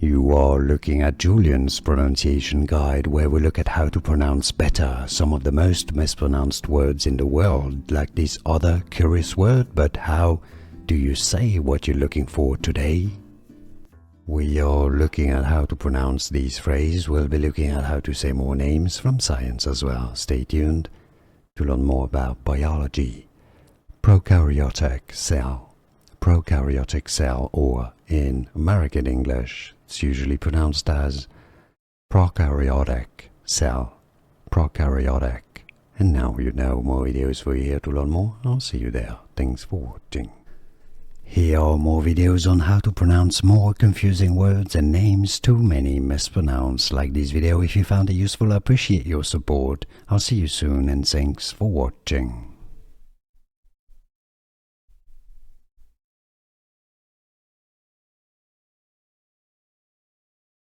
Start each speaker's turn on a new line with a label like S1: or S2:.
S1: You are looking at Julian's pronunciation guide, where we look at how to pronounce better some of the most mispronounced words in the world, like this other curious word, but how do you say what you're looking for today? We are looking at how to pronounce these phrases. We'll be looking at how to say more names from science as well. Stay tuned to learn more about biology. Prokaryotic cell. Prokaryotic cell, or in American English, it's usually pronounced as prokaryotic cell. Prokaryotic. And now you know more videos for you here to learn more. I'll see you there. Thanks for watching. Here are more videos on how to pronounce more confusing words and names too many mispronounced. Like this video if you found it useful. I appreciate your support. I'll see you soon and thanks for watching.